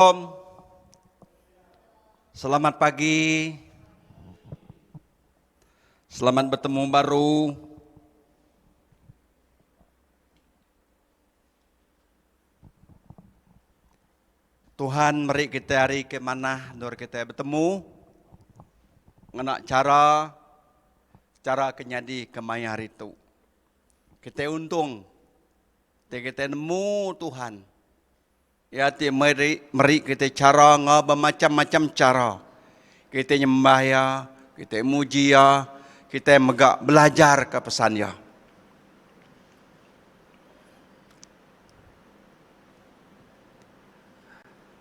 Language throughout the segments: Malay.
Om, selamat pagi, selamat bertemu baru. Tuhan meri kita hari ke mana nur kita bertemu, ngenak cara kenyadi kemaya hari itu. Kita untung, kita nemu Tuhan. Ya, meri kita cara bermacam-macam cara. Kita nyembah ya, kita muji ya, kita megak belajar ke pesan ya.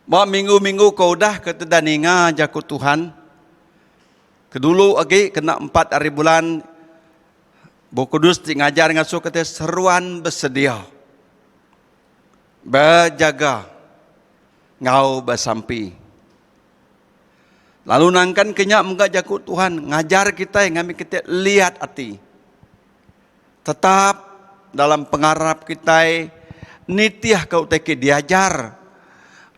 Bawa minggu-minggu kau dah ketedaninga jaku Tuhan. Kedulu lagi kena 4 hari bulan, Buku Kudus ngajar ngasuh kata seruan bersedia. Berjaga. Ngau bersampi. Lalu nangkan kenyak muka jaku Tuhan. Ngajar kita yang kami kita lihat hati. Tetap dalam pengarap kita. Nitiah kau teki diajar.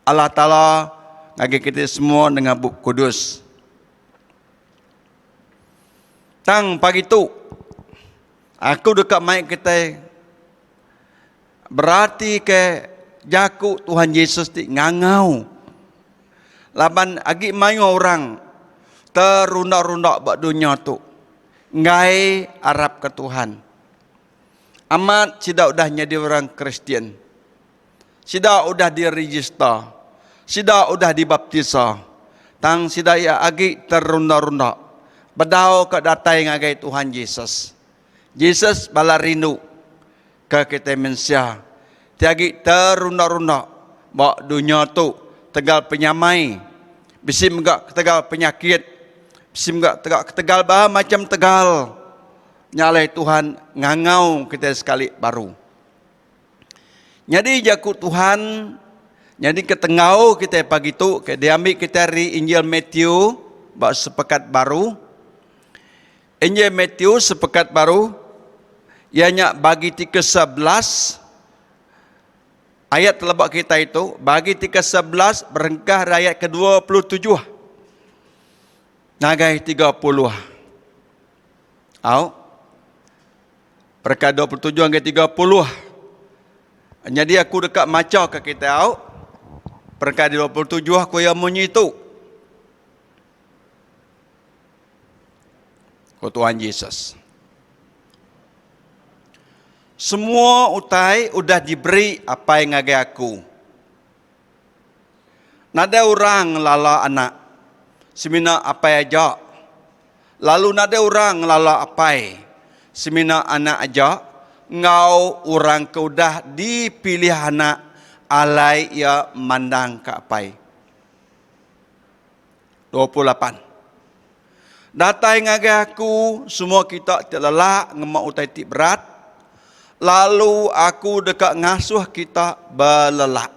Allah Ta'ala ngagi kita semua dengan Buku Kudus. Tang pagi tu. Aku dekat mic kita. Berarti ke jaku Tuhan Yesus ti ngangau. Laban agi mayu orang terundak-rundak buat dunia tu. Ngai Arab ke Tuhan. Amat sidak udah jadi orang Kristian. Sidak udah diregister. Sidak udah dibaptisa. Tang sidak ya agi terundak-rundak. Bedau ke datai ngagai Tuhan Yesus. Yesus bala rindu ke kita manusia. Tiagi terundak-rundak. Bawa dunia tu tegal penyamai. Bisi megak tegal penyakit. Bisi megak tegal bah macam tegal. Nyalai Tuhan ngangau kita sekali baru. Jadi jaku Tuhan. Jadi ketengau kita pagi tu. Diambil kita dari Injil Matthew. Bawa sepekat baru. Injil Matthew sepekat baru. Ianya bagi 3:11. Ayat telebak kita itu, bagi 3:11 berengkah ayat ke-27. Nagai 30. Berkah 27 hingga 30. Jadi aku dekat maca ke kita berkah 27 aku yang munyi itu. Ku Tuhan Yesus. Semua utai udah diberi apa yang ngagai aku. Nada orang lala anak. Semina apa aja. Lalu nada orang lala apai. Semina anak aja. Ngau orang kau dah dipilih anak. Alai ia mandang ke apai. 28. Datai ngagai aku. Semua kita telelak ngemak utai ti berat. Lalu aku dekat ngasuh kita belelak.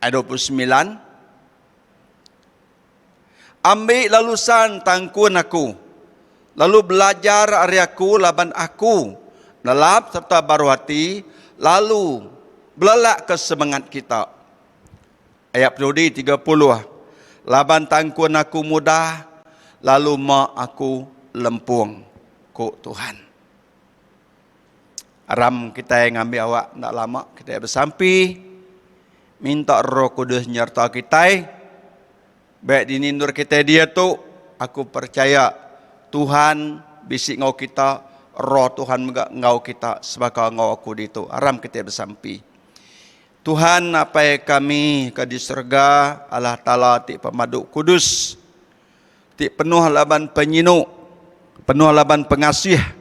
Ayat 29. Ambil lalusan tangkun aku. Lalu belajar hari aku laban aku. Nelap serta baru hati. Lalu belelak ke semangat kita. Ayat 30. Laban tangkun aku mudah. Lalu mak aku lempung. Ku Tuhan. Aram kita yang ambil awak tak lama kita bersampi. Minta Roh Kudus nyerta kita. Baik dinindur kita dia tu. Aku percaya Tuhan bisik ngau kita. Roh Tuhan ngau kita sebagai ngau aku di tu. Aram kita bersampi. Tuhan apa yang kami ke di surga. Allah Ta'ala ti pemaduk kudus. Ti penuh laban penyinuk. Penuh laban pengasih.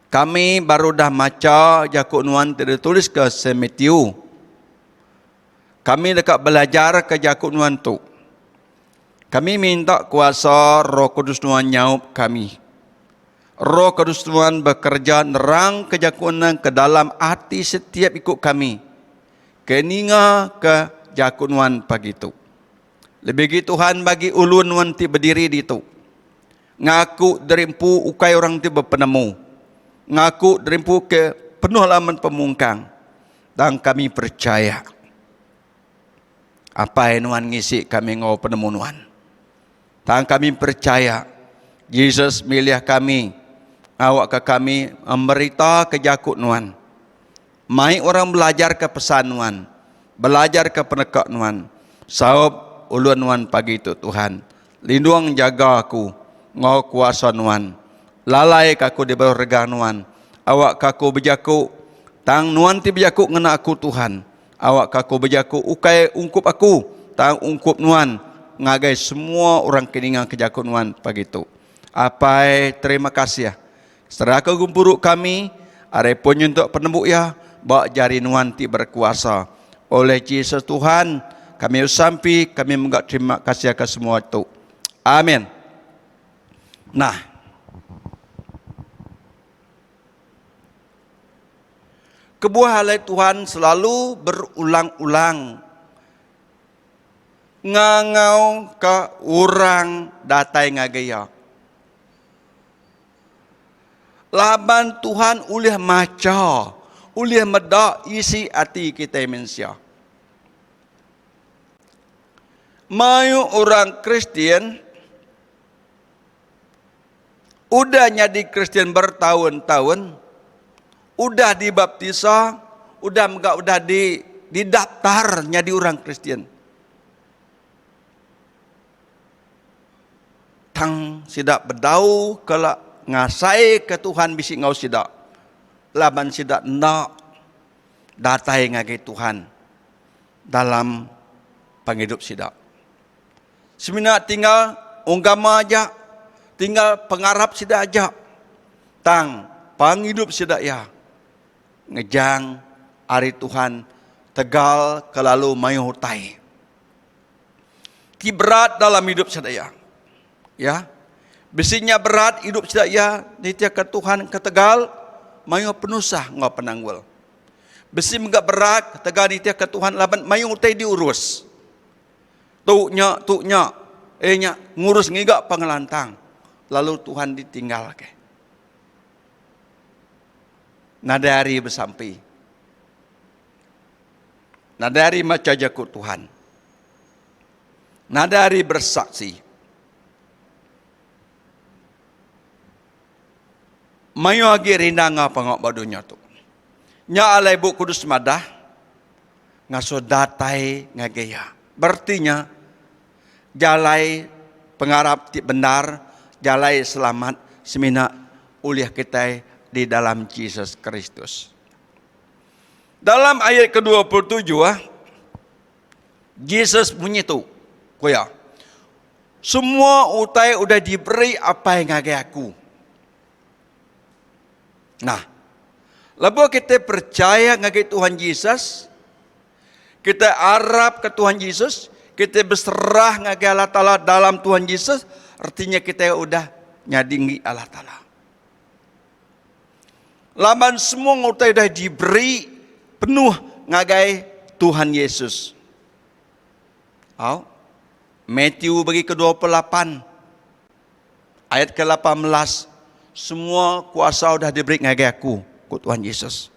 Kami baru dah maca jakuk nuan tertulis ke Matthew. Kami dekat belajar ke jakuk nuan tu. Kami minta kuasa Roh Kudus nuan nyaup kami. Roh Kudus nuan bekerja nerang ke jakuk nuan ke dalam hati setiap ikut kami. Keninga ke jakuk nuan pagi tu. Lebih gitu Tuhan bagi ulun nuan ti berdiri di tu. Ngaku derimpu ukai orang ti berpenemu. Ngaku derimpu ke penuh halaman pemungkang. dan kami percaya. Apa yang Tuhan ngisi kami ngau penemu Tuhan. Dan kami percaya Yesus milih kami, awak ke kami memberita ke jakut Tuhan. Mai orang belajar ke pesan Tuhan, belajar ke penekak Tuhan. Sahab ulun Tuhan pagi itu Tuhan. Lindung jaga aku, ngau kuasa Tuhan. Lalai kaku di bawah rega Tuhan. Awak kaku berjaku, tang Tuhan ti berjaku ngena aku Tuhan. Awak kaku berjaku ukai ungkup aku, tang ungkup Tuhan. Ngagai semua orang keningan kejakut Tuhan pagi itu. Apai terima kasih ya. Setelah kegumpuruk kami, arepun untuk penembuk ya, bak jari Tuhan ti berkuasa. Oleh Yesus Tuhan, kami sampai, kami mengucap terima kasih ke semua itu. Amin. Nah, kebuah halai Tuhan selalu berulang-ulang ngangau ke orang datai ngagaya. Laban Tuhan ulih maca, ulih medak isi hati kita manusia. Mayu orang Kristen udah jadi Kristen bertahun-tahun, udah dibaptisa, udah didaftar jadi orang Kristen. Tang sidak bedau kalau ngasai ke Tuhan bisi ngau sidak. Laban sidak nak datai ngagi Tuhan dalam penghidup sidak. Semina tinggal unggama aja, tinggal pengarap sidak aja. Tang penghidup sidak ya. Ngejang hari Tuhan tegal kelalu mayu hutai. Ki berat dalam hidup sidak ya. Ya. Besinya berat hidup sidak ya, nitia ke Tuhan ke tegal mayu penusah ngau penanggul. Besi enggak berat, tegal nitia ke Tuhan laban mayu hutai diurus. Tuknya, ngurus ngigak pengelantang. Lalu Tuhan ditinggal ke. Nadari bersampai. Nadari maca jakut Tuhan. Nadari bersaksi. Mayu agi rindang apa ngok badunya tu. Nya alai bu kudus madah. Ngaso datai ngagaya. Berartinya jalai pengarap ti benar, jalai selamat semina uliah kita di dalam Yesus Kristus. Dalam ayat ke-27 Yesus bunyi tu, koya. Semua utai udah diberi apa yang ngage aku. Nah, lalu kita percaya ngage Tuhan Yesus, kita harap ke Tuhan Yesus, kita berserah ngagi Allah Ta'ala dalam Tuhan Yesus, artinya kita udah nyadingi Allah Ta'ala. Laban semua ngutai dah diberi penuh ngagai Tuhan Yesus. Matthew bagi ke-28 ayat ke-18, semua kuasa udah diberi ngagai aku, ku Tuhan Yesus.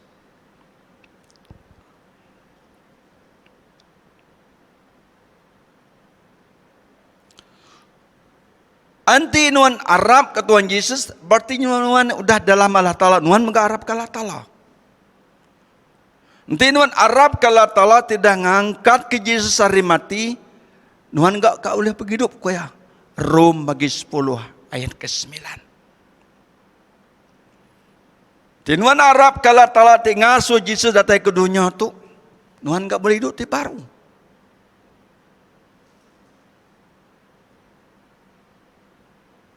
Anti nuan Arab ke Tuhan Yesus, berarti nuan udah dalam Allah Ta'ala, nuan enggak Arab ke Allah Ta'ala. Nanti nuan Arab ke Allah Ta'ala tidak ngangkat ke Yesus hari mati, nuan enggak kau boleh pergi hidup kau ya. Rom bagi 10 ayat ke-9. Di nuan Arab ke Allah Ta'ala ngasuh Yesus datang ke dunia tu, nuan enggak boleh hidup di baru.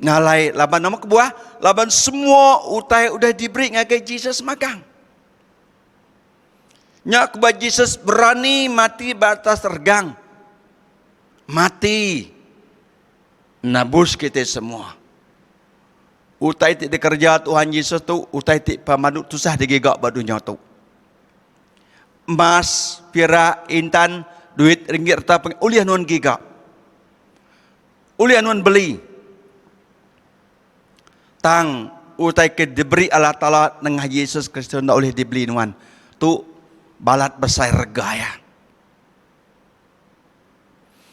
Ngalai laban nama kebuah, laban semua utai udah diberi ngagai Yesus magang. Nyak kebuah Yesus berani mati batas tergang. Mati. Nabus kita semua. Utai ti dikerja Tuhan Yesus tu, utai ti pamanut tusah digigak badunya tu. Emas, pira, intan, duit, ringgit, reta, uliah nuan gigak. Uliah nuan beli. Tang utai ke diberi Allah Ta'ala dengan Yesus Kristus tidak boleh dibeli nuan. Tu balat besar regaya.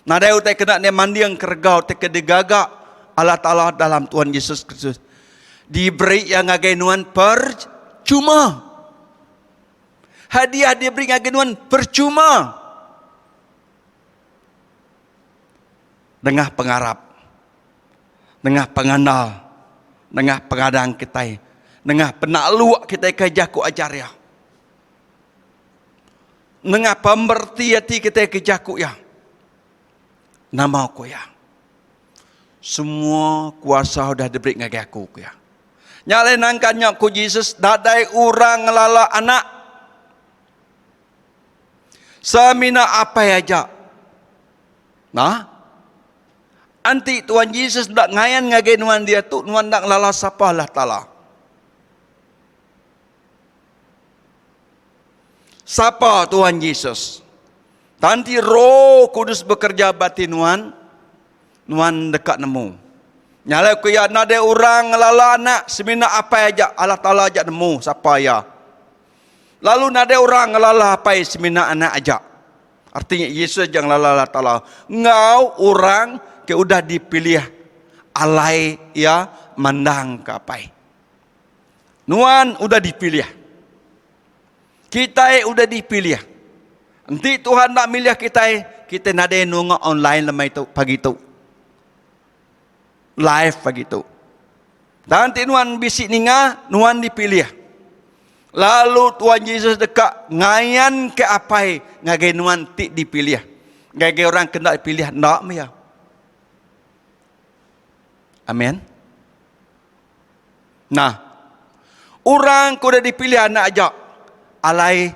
Nadai utai kena ne mandiang kergau te kedegaga Allah Ta'ala dalam Tuhan Yesus Kristus. Diberi yang ngagenuan percuma. Hadiah diberi ngagenuan percuma. Dengah pengarap, dengah pengandal, dengah pengadang kita, dengah penakluak kita kejaku ajar ya. Dengah pemberti hati kita kejaku ya. Nama aku ya. Semua kuasa sudah diberi ngagi aku ya. Nyalain angkanya ku Yesus dadai orang ngelala anak. Semina apa aja. Nah, anti Tuhan Yesus dak ngayan ngagi nuan dia tu nuan dak ngelala sapa Allah Ta'ala. Sapa Tuhan Yesus? Tanti Roh Kudus bekerja batin nuan dekat nemu. Nyala ku ya nade orang ngelala anak semina apa aja Allah Ta'ala aja nemu siapa ya. Lalu nade orang ngelala apa semina anak aja. Artinya Yesus jangan lala Allah Ta'ala. Ngau orang ke udah dipilih alai ya mandang ke apa. Nuan udah dipilih. Kita udah dipilih. Nanti Tuhan nak milih kita nade nunggu online lemai itu pagi itu. Live pagi itu. Nanti nuan bisik ninga, nuan dipilih. Lalu Tuhan Yesus dekat ngayan ke apa ngagai nuan tik dipilih. Ngagai orang kena dipilih ndak ya. Amin. Nah, orang kuda dipilih anak aja. Alai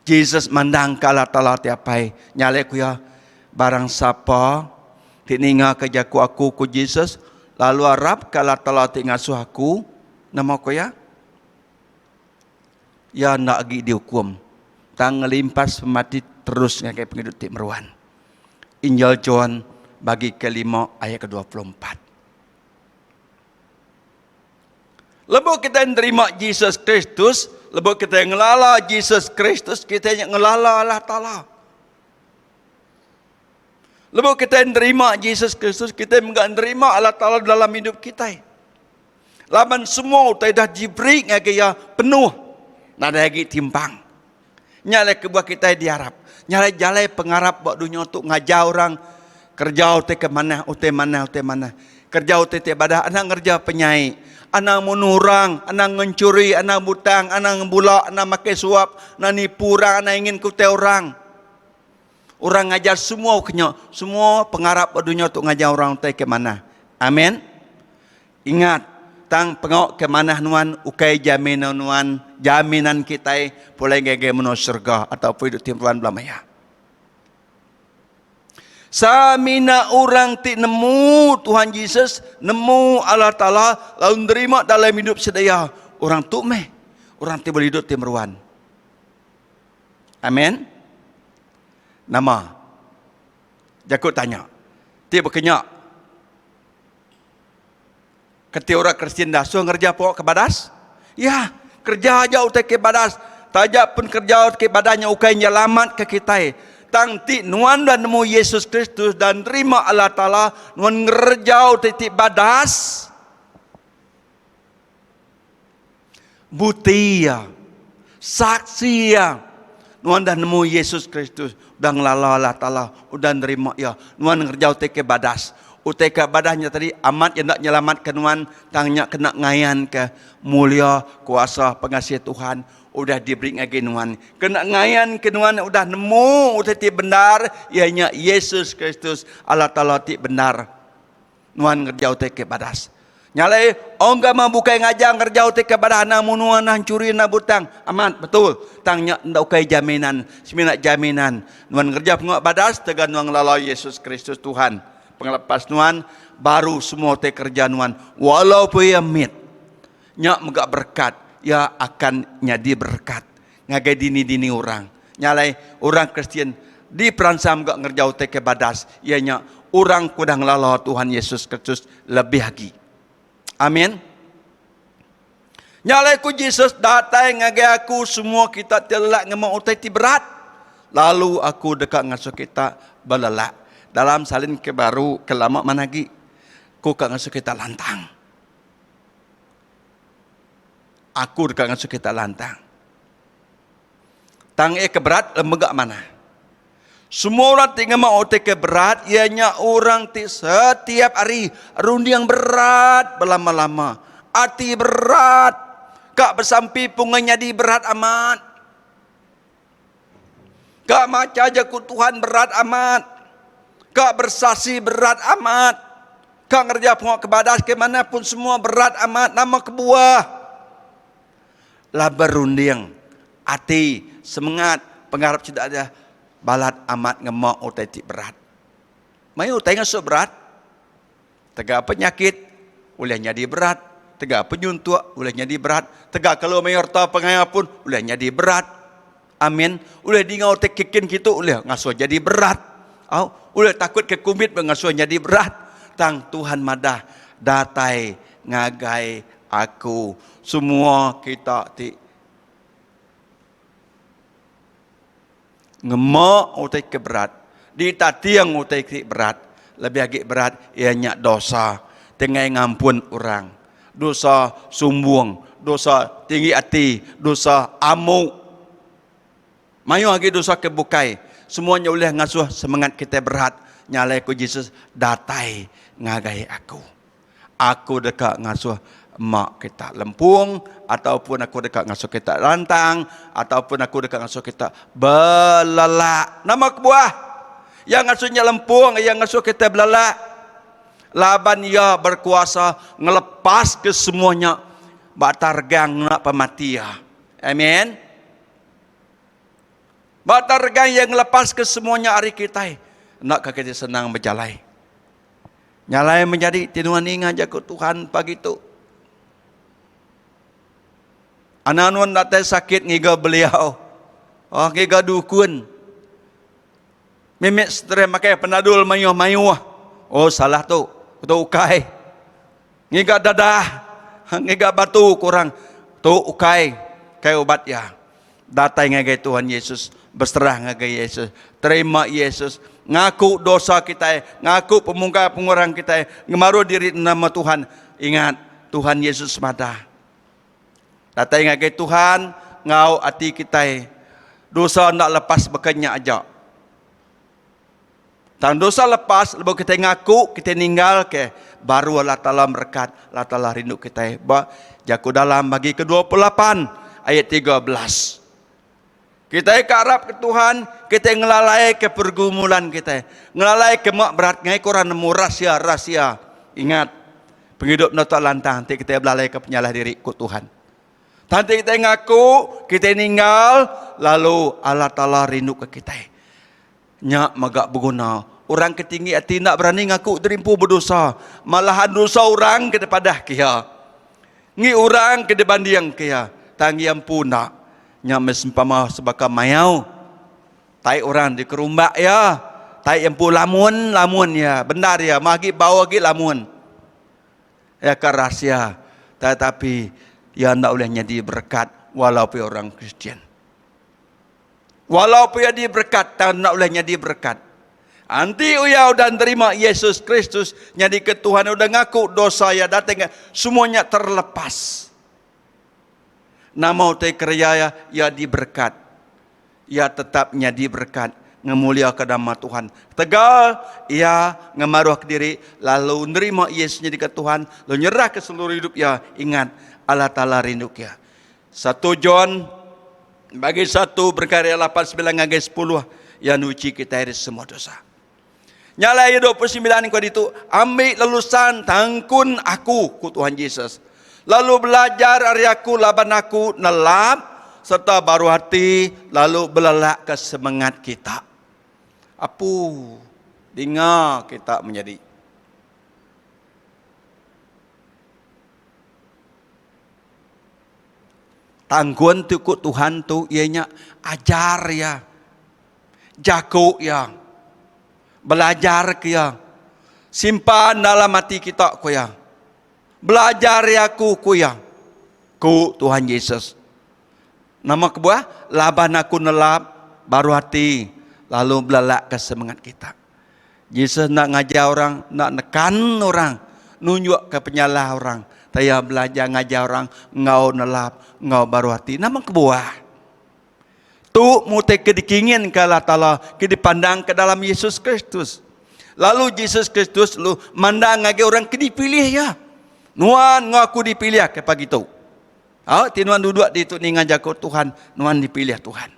Jesus mandang ke Allah Ta'ala tiapai. Nyalek ku ya. Barang siapa. Tininga kejaku aku ku Jesus. Lalu harap ke Allah Ta'ala tingasuh aku. Nama ku ya. Ya nak lagi dihukum. Tang ngelimpas mati terus ngakai penghidup ti meruan. Injil John bagi kelima ayat ke-24. Lebih kita terima Yesus Kristus, lebih kita ngelala Yesus Kristus, kita ngelala Allah Ta'ala. Lebih kita terima Yesus Kristus, kita enggak terima Allah Ta'ala dalam hidup kita. Laban semua dah diberi ngaya penuh, nada lagi timpang. Nyalai kebuah kita diharap, nyalai jalai pengarap buat dunia untuk ngajak orang kerja utai ke mana, utai mana. Kerja utai ibadah, anak kerja penyai. Anak menurang, anak mencuri, anak butang, anak ngebulak, anak makai suap, anak nipu orang, anak ingin kutai orang. Orang ngajar semua kenyok, semua pengarap dunia untuk ngajar orang utai ke mana. Amin. Ingat, tang pengok ke mana nuan, ukai jaminan nuan, jaminan kita boleh gege menuju surga ataupun hidup timpuan belamaya. Samina orang ti nemu Tuhan Yesus, nemu Allah Ta'ala, lalu nerima dalam hidup sedaya. Orang tu meh, orang ti boleh hidup ti meruan. Amin. Nama. Jakut tanya. Ti berkenyak. Ketika orang Kristian dah suruh kerja pokok ke badas? Ya, kerja aja utai ke badas. Tajak pun kerja ke badanya ukai nyelamat ke kita. Tang ti nuan dan nemu Yesus Kristus dan terima Allah Ta'ala nuan ngerjau titik badas butia saksi ya nuan dan nemu Yesus Kristus dan ngelala Allah Ta'ala udah nerima ya nuan ngerjau titik badas utai ke badahnya tadi amat yang nak nyelamatkan nuan tangnya kena ngayan ke mulia kuasa pengasih Tuhan udah diberi lagi nuan. Kena ngayan ke nuan udah nemu udah ti benar ianya Yesus Kristus Allah Ta'ala ti benar. Nuan ngerjau te ke badas. Nyalai ongga membuka ngajang ngerjau te ke badas namun nuan hancuri na butang. Aman betul. Tangnya ndak ukai jaminan, semina jaminan. Nuan ngerjau pengok badas tegan nuan lalai Yesus Kristus Tuhan. Penglepas nuan baru semua te kerja nuan walaupun ya mit. Nyak megak berkat ya akan nyadi berkat ngagai dini orang nyalai orang Kristen di peransam gak ngerjau teke badas ianya orang kudang lala Tuhan Yesus Kristus lebih lagi. Amin. Nyalai ku Yesus datang ngagai aku semua kita telak ngemau utai ti berat. Lalu aku dekat ngasuh kita belelak. Dalam salin ke baru ke lama managi. Ku kak ngasuh kita lantang. Aku dekat ngasuh kita lantang. Tang keberat lemegak mana? Semua orang tinggal mau ke berat, ianya orang setiap hari rundi yang berat berlama-lama. Hati berat, kak bersampi pungannya di berat amat. Kak maca aja ku Tuhan berat amat. Kak bersasi berat amat. Kak ngerja pengok kebadas kemanapun semua berat amat. Nama kebuah. Lah berunding, hati, semangat, pengharap tidak ada. Balat amat ngemak utai ti berat. Mayu utai ngasuh berat. Tegak penyakit, boleh jadi berat. Tegak penyuntuk, boleh jadi berat. Tegak kalau mayu harta pengaya pun, boleh jadi berat. Amin. Boleh di ngau utai kikin gitu, boleh ngasuh jadi berat. Boleh takut ke kumit, ngasuh jadi berat. Tang Tuhan madah, datai ngagai aku. Semua kita ti ngemak utai keberat, di tati yang utai berat, lebih agak berat, ianya dosa, tengah ngampun orang, dosa sumbung, dosa tinggi hati, dosa amuk, mayu lagi dosa kebukai, semuanya boleh ngasuh semangat kita berat, nyalai ku Yesus datai ngagai aku dekat ngasuh mak kita lempung, ataupun aku dekat ngasuh kita lantang, ataupun aku dekat ngasuh kita belalak. Nama kebuah yang ngasuhnya lempung, yang ngasuh kita belalak. Laban ia berkuasa ngelepas ke semuanya batargang nak pematia. Amin. Batargang yang ngelepas ke semuanya hari kita. Nak kita senang berjalai. Nyalai menjadi tinuan ingat jago Tuhan pagi itu. Anak-anak datang sakit ngiga beliau. Ngiga dukun. Mimek stres makai penadul mayuh-mayuh. Salah tu. Tu ukai. Ngiga dadah. Ngiga batu kurang. Tu ukai. Kai ubat ya. Datang ngagai Tuhan Yesus. Berserah ngagai Yesus. Terima Yesus. Ngaku dosa kita. Ngaku pemungkap pengurang kita. Ngemaru diri nama Tuhan. Ingat. Tuhan Yesus madah. Datang ngagai Tuhan, ngau hati kita. Dosa nak lepas bekanya aja. Tang dosa lepas, lepas kita ngaku, kita ninggal ke, baru Allah Ta'ala berkat, Allah Ta'ala rindu kita. Jaku dalam bagi ke-28, ayat 13. Kita karap ke Tuhan, kita ngelalai ke pergumulan kita. Ngelalai ke mak berat, ngai korang nemu rahsia-rahsia. Ingat, penghidup nota lantang, nanti kita belalai ke penyalah diri ke Tuhan. Nanti kita ngaku, kita ninggal, lalu Allah Ta'ala rindu ke kita. Nyak magak berguna. Orang ketinggi hati nak berani ngaku terimpu berdosa. Malahan dosa orang kepada kia. Ngi orang ke depan yang kia. Tangi yang puna. Nyak mesempama sebagai mayau. Tai orang di kerumbak ya. Tai yang pun lamun ya. Benar ya. Magi bawa lagi lamun. Ya ke rahsia. Tetapi ya nak boleh jadi berkat walaupun orang Kristian. Walaupun dia berkat, tak nak boleh jadi berkat. Anti uyau dan terima Yesus Kristus jadi ke Tuhan udah ngaku dosa ya datang semuanya terlepas. Nama utai kerja ya diberkat. Ya tetap jadi berkat. Ngemulia ke nama Tuhan. Tegal ia ngemaruh ke diri lalu nerima Yesus jadi ke Tuhan lalu nyerah ke seluruh hidup ya. Ingat Allah Ta'ala rindu kia. 1 John bagi 1 berkarya 8 9 ngagai 10 yang uji kita dari semua dosa. Nyala ayat 29 kau itu ambil lelusan tangkun aku ku Tuhan Yesus. Lalu belajar hari aku laban aku nelap serta baru hati lalu belalak ke semangat kita. Apu dengar kita menjadi tangguan tu ku Tuhan tu ianya ajar ya. Jago ya. Belajar ya. Simpan dalam hati kita ku ya. Belajar ya ku ya. ku Tuhan Yesus. Nama kebuah, laban aku nelap, baru hati, lalu belalak ke semangat kita. Yesus nak ngajar orang, nak nekan orang, nunjuk ke penyalah orang. Saya belajar ngajar orang, ngau nelap, ngau baru hati. Nama kebuah. Tu mutai kedikingin ke Allah Ta'ala, kedipandang ke dalam Yesus Kristus. Lalu Yesus Kristus lu mandang ngajar orang kedipilih ya. Nuan ngaku dipilih ke pagi tu. Tinuan duduk di tu ni ngajar ku Tuhan, nuan dipilih Tuhan.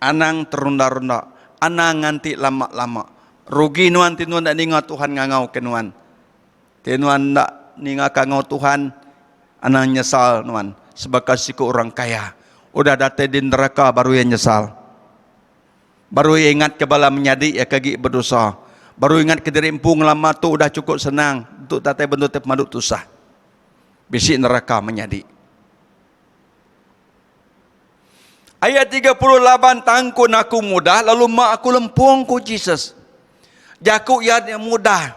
Anang terunda-runda, anang nganti lama-lama. Rugi nuan tinuan tak ninga Tuhan ngangau ke nuan. Tinuan tak ninga kangau Tuhan, anang nyesal nuan. Sebagai siku orang kaya. Udah datang di neraka baru yang nyesal. Baru ingat ke bala menyadik ya kaki berdosa. Baru ingat ke diri empung lama tu udah cukup senang. Untuk tatai bentuk terpaduk tusah. Bisik neraka menyadik. Ayat 38, tangkun aku mudah, lalu mak aku lempung ku Jesus. Jakuk yang mudah.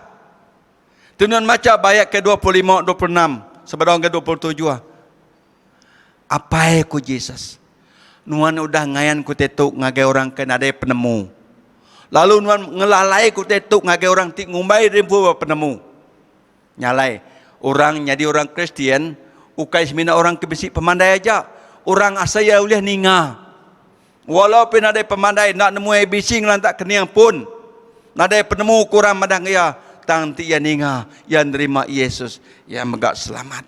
Tuan macam ayat ke 25, 26. Sebelum ke 27. Apa ku Jesus? Nuan udah ngayan ku tetuk ngagai orang kena ada penemu. Lalu nuan ngelalai ku tetuk ngagai orang tik ngumbai rimpu penemu. Nyalai. Orang jadi orang Kristian, ukai semina orang kebisik pemandai aja. Orang asaya uliah ninga. Walaupun ada pemandai nak nemu bising lantak keniang pun. Nak ada penemu kurang madang ya. Tang ti ya ninga yang nerima Yesus yang megak selamat.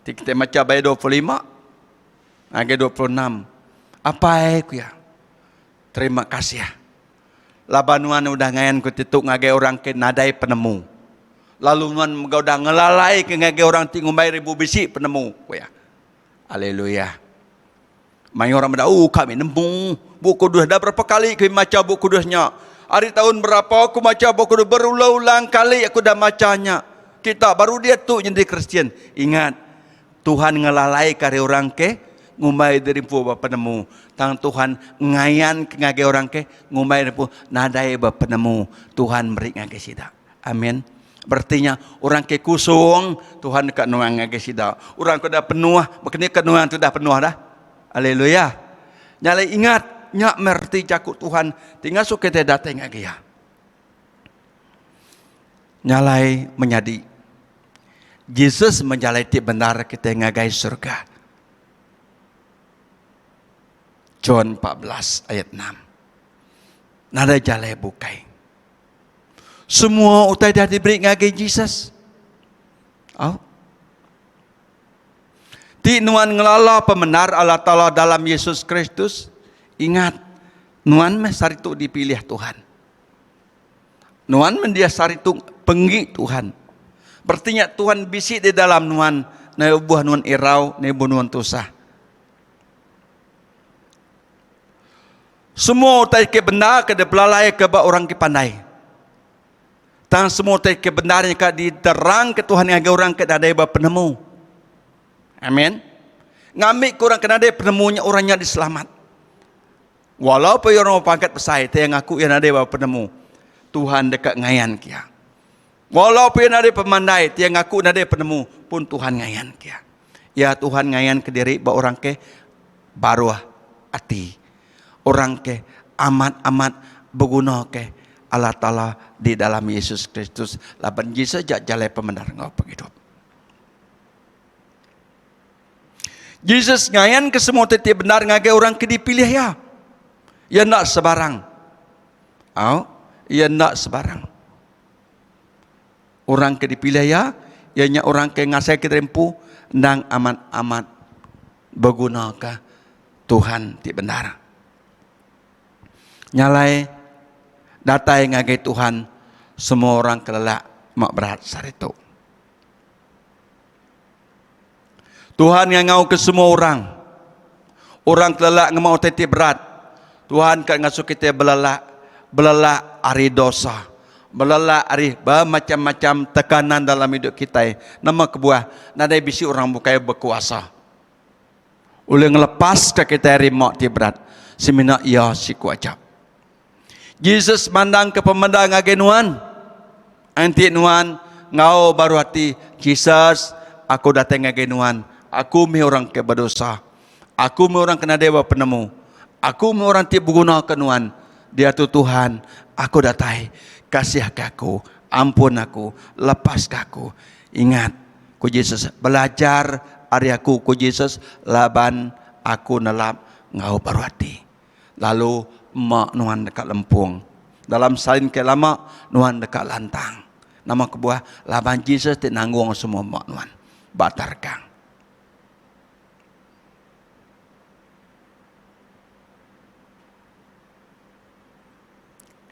Kita macam bayar 25. Agak 26. Apa aku ya? Terima kasih ya. Labanuan udah ngayan ku tituk ngagai orang ke nadai penemu. Lalu nuan udah ngelalai ke ngagai orang tinggal bayar 1000 bisik penemu. Ya. Haleluya. Mai orang pada kami nemu buku kudus dah berapa kali kami baca buku kudusnya. Hari tahun berapa aku baca buku kudus berulang-ulang kali aku dah bacanya. Kita baru dia tu jadi Kristian. Ingat Tuhan ngelalai kari orang ke ngumbai dari bapa penemu. Tang Tuhan ngayan ke ngagai orang ke ngumbai dari nadai bapa penemu. Tuhan beri ngagai sida. Amin. Berartinya orang ke kusung Tuhan dekat nuang ngagai sida. Orang ke dah penuh, maknanya ke nuang tu dah penuh dah. Haleluya. Nyalai ingat, nyak merti cakuk Tuhan, tinggal suka kita datang ngagai ya. Nyalai menjadi Yesus menjalai ti benar kita ngagai surga. John 14 ayat 6. Nada jalai bukai. Semua utai dah diberi ngagai Yesus. Ti nuan ngelala pemenar Allah Ta'ala dalam Yesus Kristus. Ingat, nuan saritu dipilih Tuhan. Nuan mendia saritu penggi Tuhan. Berarti Tuhan bisik di dalam nuan. Na buah nuan irau, na buah nuan tusah. Semua utai ke benar ke belalai ke orang ke pandai. Tang semua utai ke benarnya ke diterang ke Tuhan yang orang ke dadai penemu. Amin. Ngambil kurang kena ada penemunya orangnya diselamat. Walaupun orang pangkat pesai, yang aku yang ada penemu. Tuhan dekat ngayan kia. Walaupun ada pemandai, yang aku ada penemu pun Tuhan ngayan kia. Ya Tuhan ngayan ke diri bawa orang ke baru hati. Orang ke amat-amat berguna ke Allah Ta'ala di dalam Yesus Kristus. Laban Yesus jalai pemandar ngau penghidup. Yesus ngayan ke semua titik benar ngagai orang ke dipilih ya. Ya nak sebarang. Ya nak sebarang. Orang ke dipilih ya. Ianya orang ke ngasai ke rempu. Nang amat-amat berguna ke Tuhan ti benar. Nyalai datai ngagai Tuhan. Semua orang kelelak mak berat saritu. Tuhan yang ngau ke semua orang. Orang kelelak ngemau teti berat. Tuhan kat ngasuh kita belalak ari dosa. Belalak ari bermacam-macam tekanan dalam hidup kita. Nama kebuah nadai bisi orang bukai berkuasa. Ule ngelepas ke kita remote ti berat. Semina ia si kuajab. Yesus mandang ke pemandang ngagai nuan. Anti nuan ngau baru hati, Jesus, aku datang ngagai Nuhan. Aku mi orang ke berdosa. Aku mi orang kena dewa penemu. Aku mi orang tiap berguna ke Nuhan. Dia tu Tuhan, aku datai. Kasih ke aku, ampun aku, lepas ke aku. Ingat, ku Jesus belajar hari aku ku Jesus laban aku nelap ngau baru hati. Lalu mak Nuhan dekat lempung. Dalam salin ke lama Nuhan dekat lantang. Nama kebuah laban Jesus ti nanggung semua mak Nuhan. Batarkan.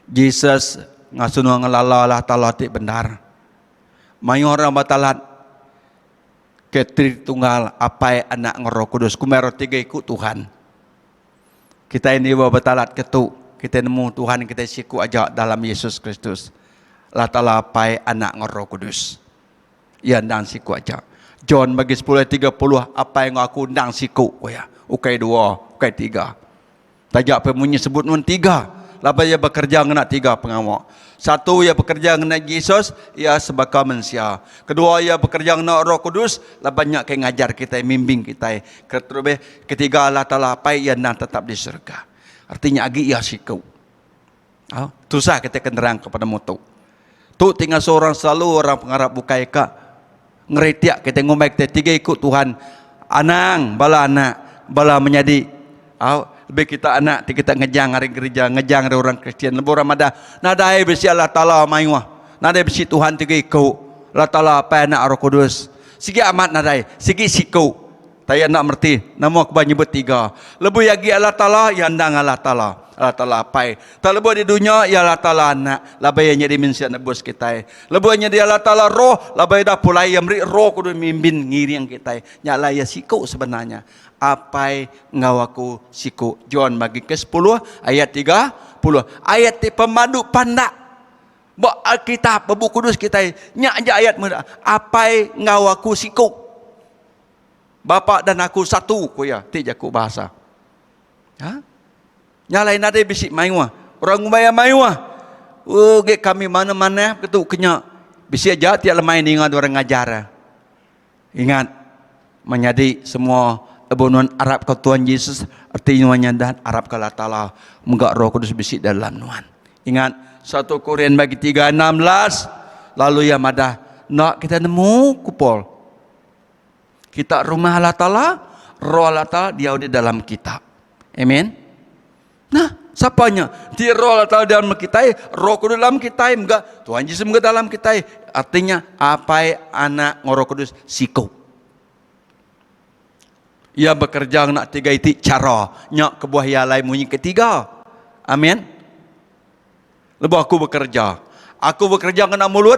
Jesus ngasunuh ngelala Allah Ta'ala ti benar. Mayor orang batalat ke Tritunggal apai anak Roh Kudus kumero tiga ikut Tuhan. Kita ini bawa batalat ketuk. Kita nemu Tuhan kita siku aja dalam Yesus Kristus. Allah Ta'ala apai anak Roh Kudus. Ya ndang siku aja. John bagi 10:30 apa yang aku ndang siku ya. Ukai 2, ukai 3. Tajak pemunyi sebut nun 3. Lapa ia bekerja dengan 3 pengawak. 1 ia bekerja dengan Yesus, ia sebagai manusia. Kedua ia bekerja dengan Roh Kudus, lah banyak ke ngajar kita, bimbing kita. Ketiga Allah Ta'ala apa ia nak tetap di surga. Artinya agi ia siku. Tu sah kita kenderang kepada mutu. Tu tinggal seorang selalu orang pengarap bukai ka. Ngeretiak kita ngomong kita 3 ikut Tuhan. Anang, bala anak, bala menjadi. Lebih kita anak, kita ngejang hari gereja, ngejang hari orang Kristian. Lebih orang ada, nadai besi Allah Ta'ala mayuah. Nadai besi Tuhan 3 ikut. Allah Ta'ala apa anak Roh Kudus. Sigi amat nadai, sigi siku. Tapi nak merti, nama aku nyebut 3. Lebih lagi Allah Ta'ala, yang ndang Allah Ta'ala. Allah Ta'ala apa? Tak lebih di dunia, ya Allah Ta'ala anak. Lebih yang jadi mensiap nebus kita. Lebih yang jadi Allah Ta'ala roh, lebih dah pulai yang beri roh kudu mimpin ngiri yang kita. Nyala ya siku sebenarnya. Apa ngawaku siku. John bagi ke 10 ayat 30. Ayat pemandu pandak. Buat Alkitab, buku kudus kita. Nyak aja ayat muda. Apa ngawaku siku. Bapa dan aku satu ku ya. Tidak aku bahasa. Ha? Nyalain ada bisik mayuah. Orang ngubaya mayuah. Kami mana-mana ketuk kenyak. Bisik aja tiap lemah ini ingat orang ngajar. Ingat. Menjadi semua Nuhan Arab ke Tuhan Yesus artinya dan Arab ke Allah Ta'ala menggak Roh Kudus bisik dalam Nuhan. Ingat 1 Korintus bagi 3:16 lalu ya madah nak kita nemu kupol kita rumah Allah Ta'ala Roh Allah Ta'ala dia ada dalam kita. Amin. Nah siapanya di Roh Allah Ta'ala dalam kita Roh Kudus dalam kita enggak Tuhan Yesus enggak dalam kita artinya apa anak Roh Kudus siku. Ia bekerja nak 3 itu cara. Nyak kebuah ia lain bunyi ketiga. Amin. Lepas aku bekerja. Aku bekerja kena mulut.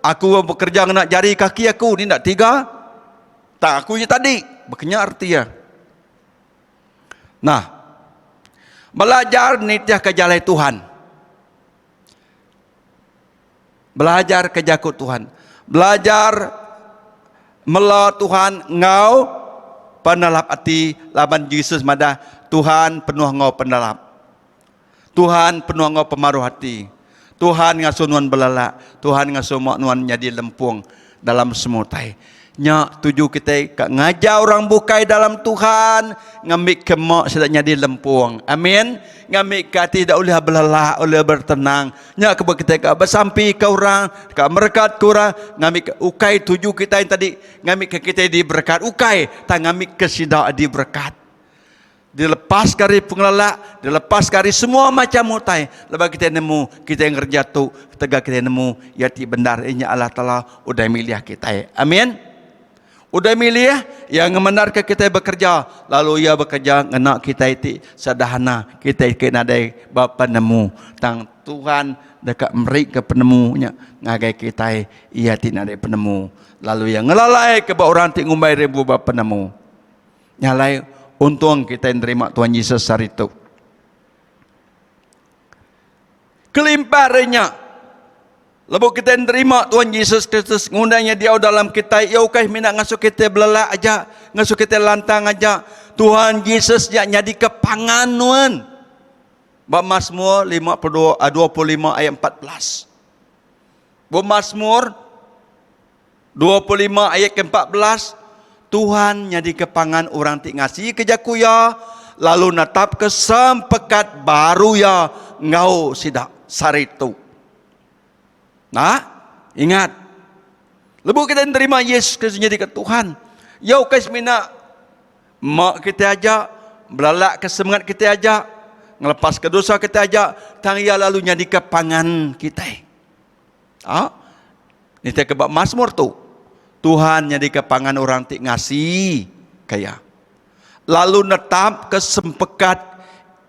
Aku bekerja kena jari kaki aku. Ini tak 3. Tak aku je tadi. Berkenyak arti ya. Nah. Belajar nitiah ke jalan Tuhan. Belajar ke jakut Tuhan. Belajar mela Tuhan ngau penalap hati laban Yesus madah Tuhan penuh ngau penalap. Tuhan penuh ngau pemaruh hati. Tuhan ngasuh nuan belalak. Tuhan ngasuh mak nuan jadi lempung dalam semutai. Nyak tuju kita ngajar orang bukai dalam Tuhan, ngambil kemak sudah jadi lempung. Amin. Ngambil kati tidak boleh belalak, boleh bertenang. Nyak kebuat kita bersampi ke orang, ke berkat ke orang, ngambil ukai tuju kita yang tadi ngambil ke kita di berkat ukai, tak ngambil ke sidak di berkat. Dilepas dari pengelalak, dilepas dari semua macam mutai. Lepas kita nemu, kita yang kerja tu, tegak kita nemu, yati benar ini Allah Ta'ala udah milih kita. Amin. Udah milih yang membenarkan kita bekerja, lalu ia bekerja nak kita itu sederhana, kita kena ada bapa penemu tang Tuhan dekat mereka penemunya ngagai kita ia tidak ada penemu, lalu yang ngelalai ke orang ti ngumbai ribu bapa penemu. Nyalai untung kita yang terima Tuhan Yesus hari itu. Kelimpahannya lepas kita terima Tuhan Yesus Kristus ngundangnya dia dalam kita, ya ukah minat ngasuh kita belalak aja, ngasuh kita lantang aja. Tuhan Yesus jadi kepanganuan. Mazmur 25 ayat 14. Mazmur 25 ayat ke-14, Tuhan jadi kepangan orang ti ngasi kejaku ya, lalu natap ke sempekat baru ya ngau sidak saritu. Nah, ingat, lebu kita terima Yesus Kristus jadi ke Tuhan. Yau kais mina mak kita aja, belalak ke semangat kita aja, ngelepas ke dosa kita aja, tang ia lalu jadi kepangan kita. Ini kita kebab Mazmur tu. Tuhan jadi kepangan orang ti ngasi kaya. Lalu netap kesempekat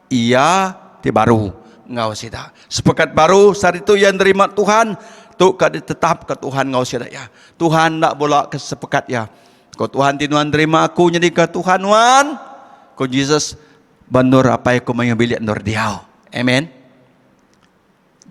ia ti baru ngau sida. Sepekat baru saat itu yang terima Tuhan tu kad tetap ke Tuhan ngau sida ya. Tuhan nak bola ke sepekat ya. Ko Tuhan tinuan terima aku jadi ke Tuhan wan. Ko Jesus bandur apa yang ku mayabilit nur diau. Amen.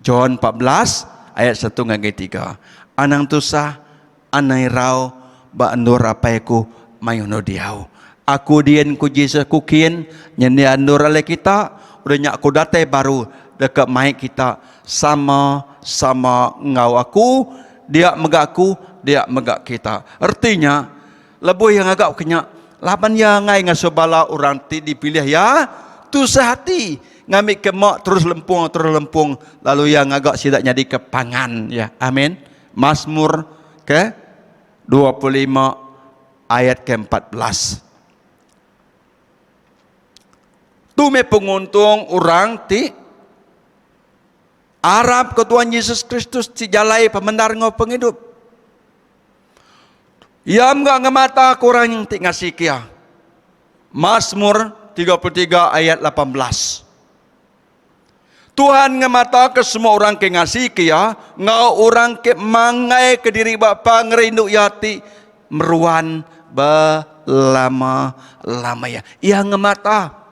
John 14 ayat 1 ngangai 3. Anang tusah anai rau ba andur apa ku mayuno diau. Aku dien ku Jesus ku kien nyeni andur ale kita udah nyak ku date baru dekat mai kita sama-sama ngau aku dia megaku dia megak kita. Artinya lebuh yang agak kenyak laban ya ngai ngasobala orang ti dipilih ya tu sehati ngambil kemak terus lempung lalu yang agak sidak jadi kepangan ya. Amin. Mazmur ke 25 ayat ke-14. Tu me penguntung orang ti Arab ke Tuhan Yesus Kristus ti jalai pemendar ngau penghidup. Ia enggak ngemata kurang yang ti ngasih kia. Mazmur 33 ayat 18. Tuhan ngemata ke semua orang ke ngasih kia, ngau orang ke mangai ke diri bapa ngerindu yati meruan belama-lama ya. Ia ngemata.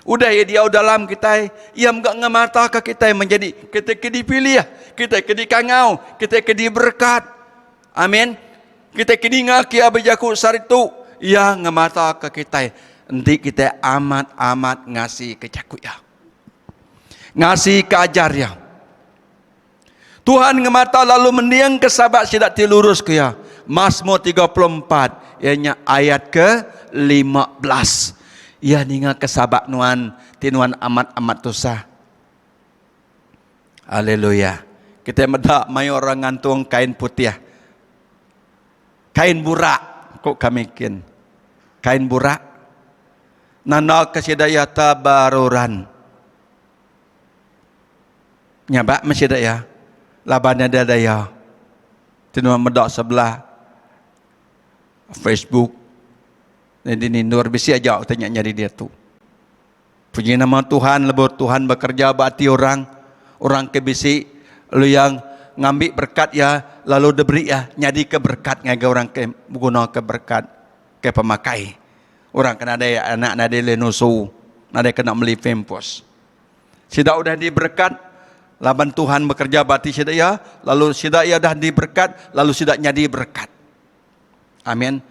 Udah ya dia dalam kita, ia enggak ngemata ke kita menjadi kita ke dipilih ya, kita ke dikangau, kita ke diberkat. Amin. Kita ke ngaki abejaku saritu, ia ngemata ke kita. Nanti kita amat ngasih ke jaku ya. Ngasih keajar ya. Tuhan ngemata lalu mendiang ke sahabat sidak tilurus ke ya. Mazmur 34 ianya ayat ke-15. Ya ninga ke sahabat nuan tinuan amat tusah. Haleluya. Kita medak mai orang ngantung kain putih. Kain burak kok kami kin. Kain burak. Nana kesidaya tabaruran. Nyabak masih ada ya. Laban ada ya. Tinuan medak sebelah Facebook. Jadi ni nur bisi aja tanya nyari dia tu. Puji nama Tuhan, lebur Tuhan bekerja bati orang ke bisi lu yang ngambil berkat ya, lalu diberi ya, nyadi ke berkat ngaga orang ke guna ke berkat ke pemakai. Orang kena ada ya, anak nade lenusu, nade kena beli pempos. Sudah udah diberkat. Laban Tuhan bekerja bati sidak ya, lalu sidak ya dah diberkat, lalu sidak nyadi berkat. Amin.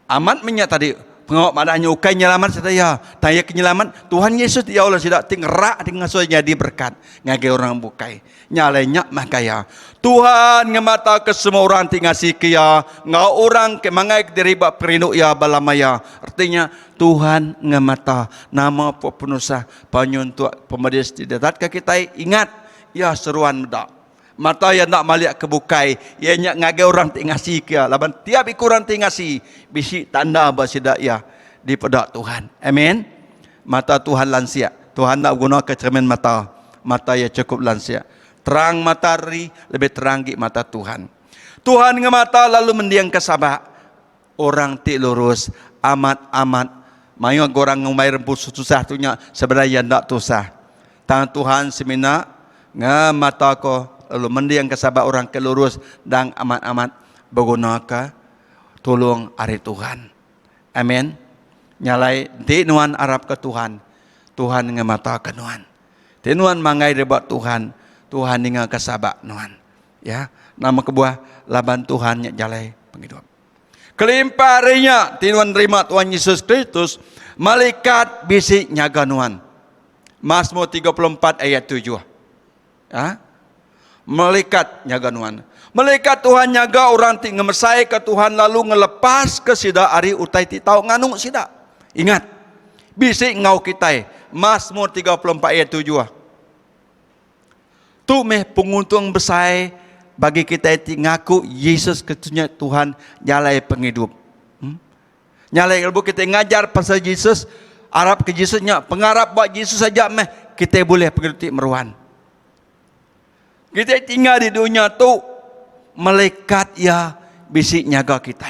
Amat minyak tadi pengawak madanya ukai nyelamat sidak ya. Tanya kenyelamat Tuhan Yesus ya Allah sidak tinggerak dengan so nyadi berkat. Ngage orang bukai. Nyalanya makaya. Tuhan ngemata ke semua orang tingasi kia, ngau orang ke mangai diri bak perinuk ya balamaya. Artinya Tuhan ngemata nama penusa penyuntuk pemedis tidak ke kita ingat. Ya seruan dak. Mata yang nak maliak kebukai, ia nyak ngagai orang tingasi kia. Laban tiap ikuran tingasi, bisi tanda basidak ya di pedak Tuhan. Amin. Mata Tuhan lansia. Tuhan nak guna kecermin mata. Mata ya cukup lansia. Terang matahari lebih terang di mata Tuhan. Tuhan ngemata lalu mendiang kesabak. Orang ti lurus amat. Mayu orang ngumai rempus susah tunya sebenarnya ndak tusah. Tangan Tuhan semina ngemata ko lalu mendiang kesabak orang kelurus dan amat berguna ke tolong ari Tuhan. Amin. Nyalai di nuan Arab ke Tuhan. Tuhan ngemata ke nuan. Di nuan mangai debat Tuhan. Tuhan ninga kesabak nuan. Ya, nama kebuah laban Tuhan nya jalai penghidup. Kelimparinya tinuan terima Tuhan Yesus Kristus, malaikat bisi nyaga nuan. Mazmur 34 ayat 7. Ya. Malaikat nyaga nuan. Malaikat Tuhan nyaga orang ti ngemesai ke Tuhan lalu ngelepas ke sida ari utai ti tau nganu sida. Ingat, bisik ngau kitai. Mazmur 34 ayat 7. Tu meh penguntung besai bagi kita ti ngaku Yesus ketunya Tuhan nyalai penghidup. Nyalai ilmu kita ngajar pasal Yesus, Arab ke Yesusnya, pengarap buat Yesus saja meh kita boleh pergi meruan. Kita tinggal di dunia tu, malaikat ya bisik nyaga kita.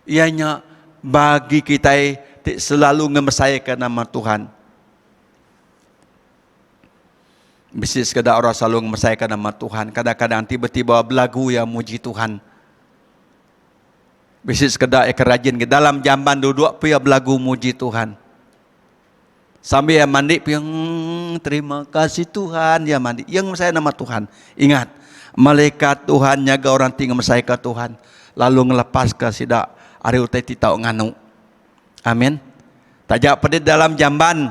Ianya bagi kita selalu ngemesaikan nama Tuhan. Bisik sekadar orang selalu ngemesaikan nama Tuhan. Kadang-kadang tiba-tiba belagu yang muji Tuhan. Bisik sekadar kerajin ke dalam jamban duduk pun ya belagu muji Tuhan. Sambil ya mandi pun terima kasih Tuhan ya mandi. Yang saya nama Tuhan. Ingat, malaikat Tuhan nyaga orang tinggal mesaikan Tuhan. Lalu ngelepas ke sidak ari utai titau nganu. Amin. Tajak pada dalam jamban.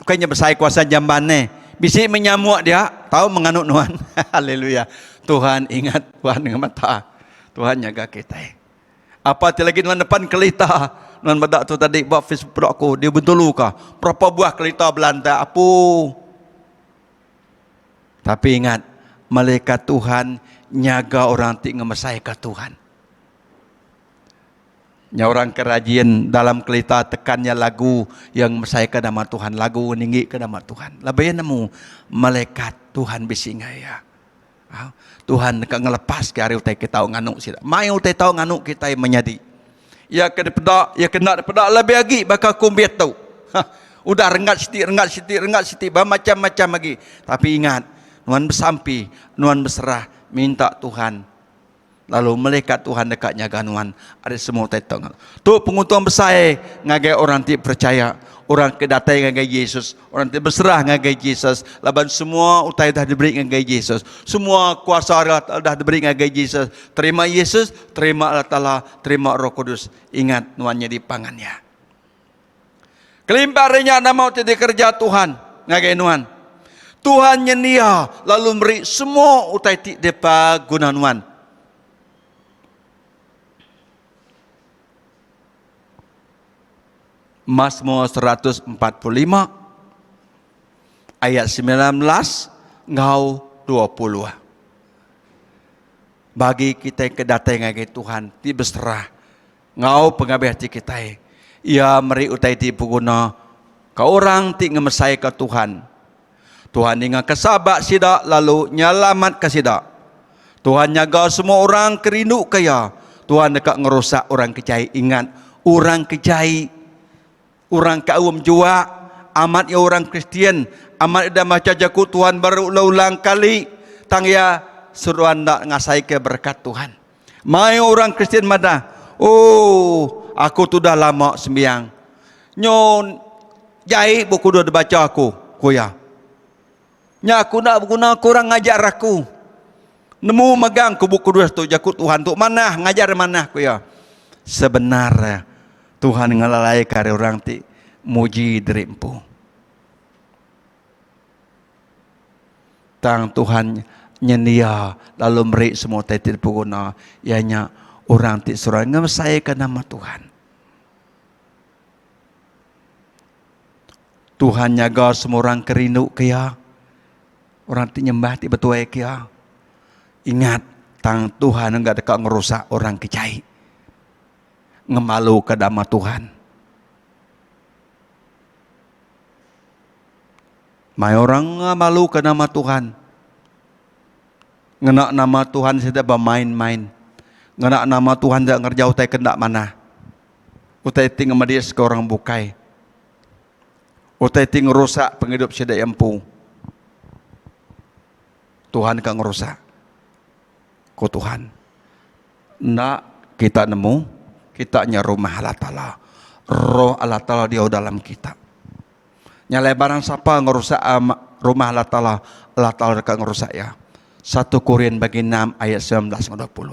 Kayaknya besai kuasa jamban ni. Bisik menyamuk dia, tahu menganut Tuhan. Haleluya. Tuhan ingat, Tuhan dengan mata. Tuhan jaga kita. Apa lagi Tuhan depan kelita. Tuhan badak tu tadi buat Facebook aku, dia betul luka. Berapa buah kelita Belanda apa? Tapi ingat, malaikat Tuhan nyaga orang ti ngemesai ke Tuhan. Nya orang kerajin dalam kelita tekannya lagu yang mesaikan nama Tuhan, lagu ninggi ke nama Tuhan. Labayan nemu malaikat Tuhan bising ya. Tuhan dekat ngelepas ke hari utai kita nganuk sida. Mai utai tahu nganuk kita menyadi. Ya kena pedak, ya kena pedak lebih lagi bakal kumbiat tu. Udah rengat siti macam-macam lagi. Tapi ingat, nuan bersampi, nuan berserah minta Tuhan. Lalu malaikat Tuhan dekat nyaga nuan ada semua tetong. Tu penguntung besar ngagai orang ti percaya, orang kedatai ngagai Yesus, orang ti berserah ngagai Yesus. Laban semua utai dah diberi ngagai Yesus. Semua kuasa dah diberi ngagai Yesus. Terima Yesus, terima Allah Taala, terima Roh Kudus. Ingat nuannya di pangannya. Kelimpahannya nama utai kerja Tuhan ngagai nuan. Tuhan nyenia lalu beri semua utai ti depa guna nuan. Mazmur 145 ayat 19 ngau 20. Bagi kita kedatangan ke Tuhan ti berserah ngau pengabeh ti kita. Ia meri utai ti puguna ka orang ti ngemesai ke Tuhan. Tuhan ingat kesabak sida lalu nyelamat ke sida. Tuhan nyaga semua orang kerindu kaya. Tuhan dekat ngerusak orang kejai. Ingat, orang kejai, orang kaum jua, amat ya orang Kristian, amat ida maca jaku Tuhan berulang-ulang kali tang ya suruhan nak ngasai ke berkat Tuhan. Mai orang Kristian mana? Oh, aku tu dah lama sembiang. Nyon jai buku dah baca aku, kuya. Nya aku nak berguna kurang ngajar aku. Nemu megang ku buku dua tu jaku Tuhan tu mana ngajar mana kuya. Sebenarnya Tuhan ngalalai kare orang ti muji derimpu. Tang Tuhan nyenia lalu meri semua titil puguna ianya orang ti surang ngemesaikan nama Tuhan. Tuhan nyaga semua orang kerindu kaya. Orang ti nyembah ti betul kaya. Ingat tang Tuhan enggak dekat ngerusak orang kejai. Ngemalu ke nama Tuhan. Mai orang ngemalu ke nama Tuhan. Ngenak nama Tuhan tidak bermain-main. Ngenak nama Tuhan tidak ngerjau utai kendak mana. Utai tinggal medis ke orang bukai. Utai tinggal rusak penghidup tidak empu. Tuhan kan ngerusak. Ko Tuhan. Nak kita nemu. Kita nya rumah Allah Ta'ala. Roh Allah Ta'ala dia dalam kita. Nyalai barang siapa ngerusak rumah Allah Ta'ala. Allah Ta'ala dekat ngerusak ya. 1 Korintus bagi 6 ayat 19-20.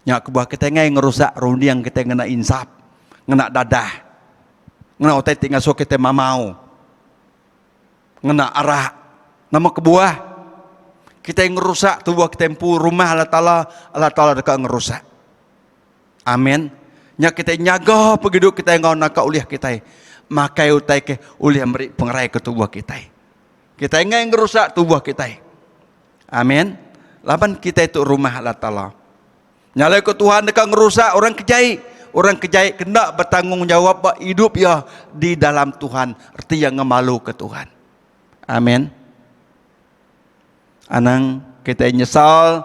Nyak kebuah kita ngai ngerusak rundi yang kita ngena insaf. Ngena dadah. Ngena otai tinggal so kita mamau. Ngena arah. Nama kebuah. Kita yang ngerusak tubuh kita empu rumah Allah Ta'ala dekat ngerusak. Amin. Nya kita nyaga pegiduk kita yang nak uliah kita. Makai utai ke uliah beri pengerai ke tubuh kita. Kita yang ngerusak tubuh kita. Amin. Laban kita itu rumah Allah Ta'ala. Nyalai ke Tuhan dekat ngerusak orang kejai. Orang kejai kena bertanggungjawab hidup ya di dalam Tuhan. Arti yang ngemalu ke Tuhan. Amin. Anang kita nyesal.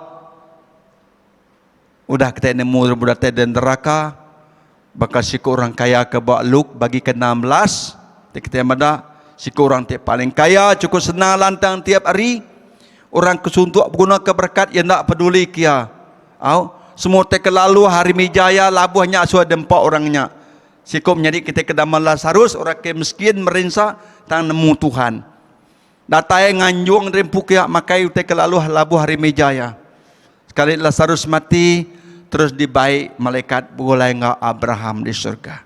Udah kita nemu budak dan neraka. Bakal siku orang kaya ke Luk bagi ke 16. Kita ada siku orang tiap paling kaya cukup senang lantang tiap hari. Orang kesuntuk guna keberkat yang tak peduli kia. Semua teka lalu hari mijaya labuhnya asua dempak orangnya. Siku menjadi kita kedaman Lazarus orang ke miskin merinsa tang nemu Tuhan. Datai nganjung rempuk ya makai teka lalu labuh hari mijaya. Sekali Lazarus mati terus dibaik malaikat bulai ngau Abraham di surga.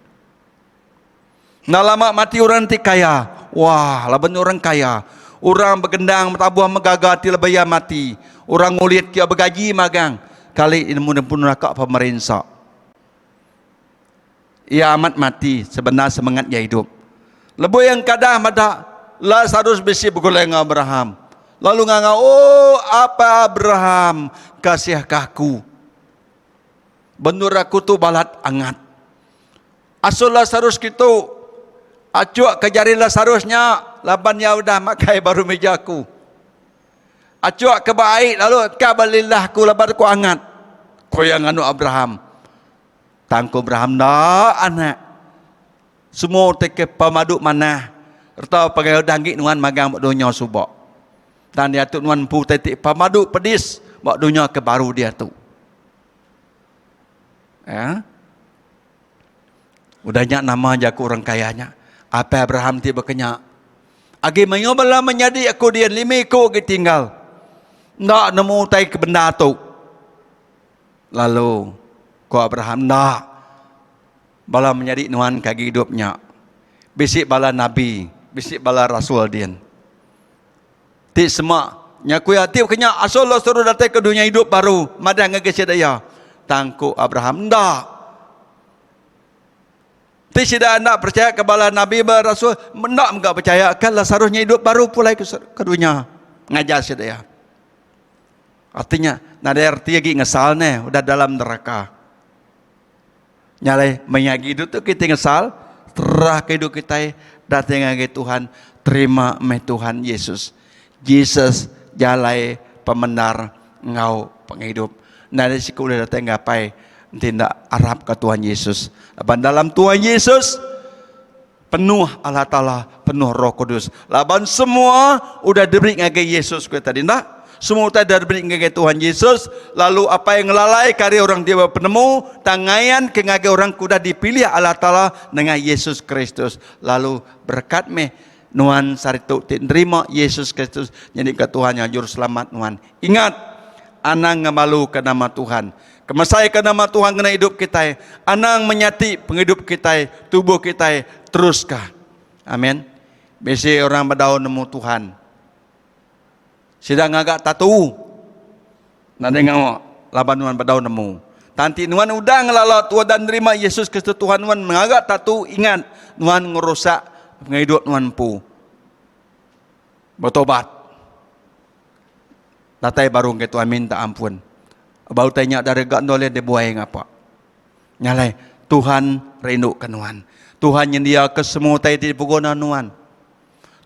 Nah lama mati orang ti kaya. Wah, laban orang kaya. Orang bergendang tabuh megagati lebaya mati. Orang ngulit kia bergaji magang. Kali ini pun neraka pemerintah. Ia amat mati sebenar semangatnya hidup. Lebu yang kadah mada Lazarus besi bergulai dengan Abraham. Lalu nganga, oh apa Abraham kasih kaku. Benur aku tu balat angat. Asul Lazarus gitu. Acuak kejari Lazarusnya. Labannya udah makai baru mejaku. Acuak kebaik lalu kabalillah ku laban ku angat. Ko yang anu Abraham. Tangku Abraham dah anak. Semua teke pemaduk mana. Erta pakai danggi nuan magang bak dunia subak. Dan dia tu nuan pu tetik pemaduk pedis bak dunia ke baru dia tu. Ya. Udahnya nama jaku orang kayanya. Apa Abraham tiba kenyak. Agi menyobala menjadi aku dia lima ko tinggal. Ndak nemu tai ke benda tu. Lalu ko Abraham ndak bala menjadi nuan kaki hidupnya. Bisik bala nabi, bisik bala rasul dia. Ti semua nyaku ya tiap kenya asal lo suruh datang ke dunia hidup baru, madang ngagesi daya. Tangku Abraham ndak. Ti sida nak percaya ke bala nabi bala rasul, ndak enggak percaya kan Lazarusnya hidup baru pulai ke dunia. Ngajar sedaya. Artinya, nada arti lagi ngesal ne, udah dalam neraka. Nyalai menyagi hidup tu kita ngesal, terah ke hidup kita, datang lagi Tuhan, terima me Tuhan Yesus. Yesus jalai pemenar ngau penghidup. Nada siku udah datang ngapai, tidak Arab ke Tuhan Yesus. Laban dalam Tuhan Yesus, penuh Allah Ta'ala, penuh Roh Kudus. Laban semua udah diberi ngagi Yesus kita tadi, tak? Semua tadi diberi ngagi Tuhan Yesus. Lalu apa yang ngelalai karya orang dia penemu, tangayan ke ngagi orang kuda dipilih Allah Ta'ala dengan Yesus Kristus. Lalu berkat me nuan saritu terima Yesus Kristus jadi ke Tuhan yang juru selamat nuan. Ingat, anang ngemalu ke nama Tuhan. Kemasai ke nama Tuhan kena hidup kita. Anang menyati penghidup kita, tubuh kita teruskah. Amin. Biasa orang berdaun nemu Tuhan. Sedang agak tatu. Nanti ngawak laban nuan berdaun nemu. Tanti nuan udah ngelala Tuhan dan terima Yesus Kristus Tuhan nuan mengagak tatu. Ingat nuan ngerusak penghidup nuan pu. Bertobat. Datai baru ke Tuhan minta ampun. Bau tanya dari gak noleh dia buai ngapa. Nyalai Tuhan rindu ke nuan. Tuhan yang dia ke semua tai di pugona nuan.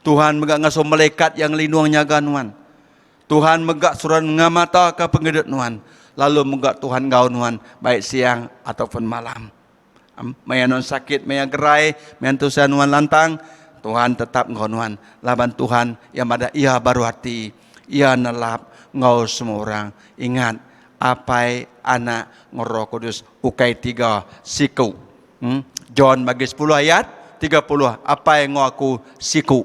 Tuhan megak ngasuh malaikat yang lindung nyaga nuan. Tuhan megak suran ngamata ke penghidup nuan. Lalu megak Tuhan gau nuan baik siang ataupun malam. Mayan sakit, mayan gerai, mayan tusan nuan lantang. Tuhan tetap ngau nuan. Laban Tuhan yang ada ia baru hati. Ia nelap ngau semua orang. Ingat. Apai anak Roh Kudus ukai 3 siku. John bagi 10 ayat 30. Apai ngaku siku.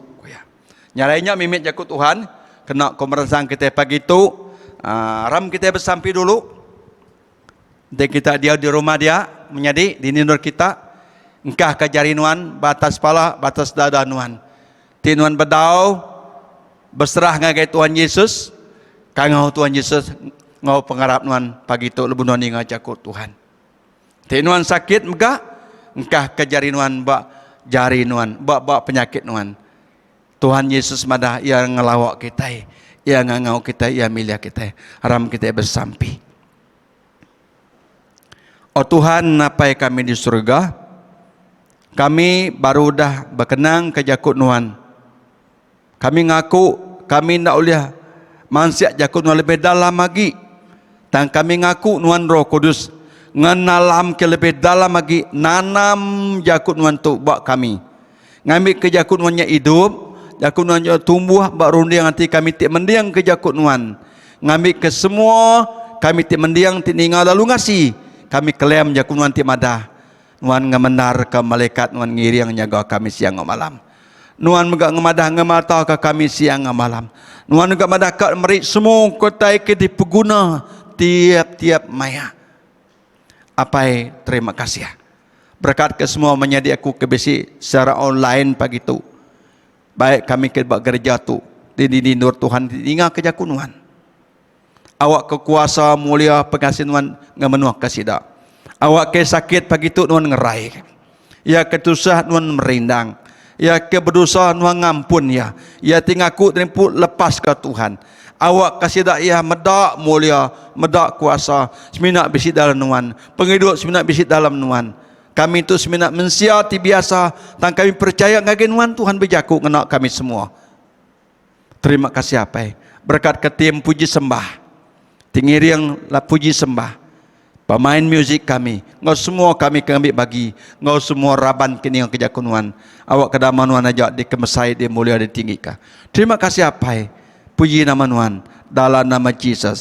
Nyalainya mimit jakut Tuhan. Kena komerasang kita pagi itu. Ram kita bersampai dulu. Dan kita dia di rumah dia. Menjadi di ninur kita. Engkah kajari nuan. Batas pala, batas dada nuan. Tinuan bedau. Berserah ngagai Tuhan Yesus. Kangau Tuhan Yesus ngau pengarap nuan pagi tu lebu nuan ingat jakut Tuhan. Ti nuan sakit megah, engkah kejari nuan bak jari nuan, bak penyakit nuan. Tuhan Yesus madah ia ngelawak kita, ia ngangau kita, ia milia kita, haram kita bersampi. Oh Tuhan, napai kami di surga, kami baru dah berkenang ke jakut nuan. Kami ngaku, kami nak uliah mansiak jakut nuan lebih dalam lagi. Dan kami ngaku nuan Roh Kudus, ngenalam ke lebih dalam lagi, nanam jakut nuan tu buat kami. Ngambil ke jakut nuannya hidup, jakut nuan tumbuh, bak rundiang nanti kami tik mendiang ke jakut nuan. Ngambil ke semua, kami tik mendiang, tik ningal lalu ngasih. Kami klaim jakut nuan tik madah. Nuan ngemenar ke malaikat, nuan ngiriang nyaga kami siang ke malam. Nuan megak ngemadah ngemata ke kami siang ke malam. Nuan megak madah ke merik semua kota ke dipeguna tiap-tiap maya. Apai terima kasih. Berkat ke semua menyedi aku ke besi secara online pagi tu. Baik kami ke gereja tu di nur Tuhan ingat kerja kunuan. Awak kekuasa mulia pengasih nuan ngamenuah kasida. Awak ke sakit pagi tu nuan ngerai. Ya ketusah nuan merindang. Ya ke berdosa nuan ngampun ya. Ya tingaku terima lepas ke Tuhan. Awak kasih dak ya medak mulia, medak kuasa, seminak bisi dalam nuan. Penghidup seminak bisi dalam nuan. Kami itu seminak mensiati biasa dan kami percaya ngagin nuan Tuhan berjaku ngenak kami semua. Terima kasih apa? Berkat ke tim puji sembah. Tingiri yang la puji sembah. Pemain muzik kami, ngau semua kami ambil bagi, ngau semua raban kini yang kejaku nuan. Awak kedaman nuan ajak di kemesai, di mulia, di tinggi ka. Terima kasih apa? Puji nama Tuhan dalam nama Yesus.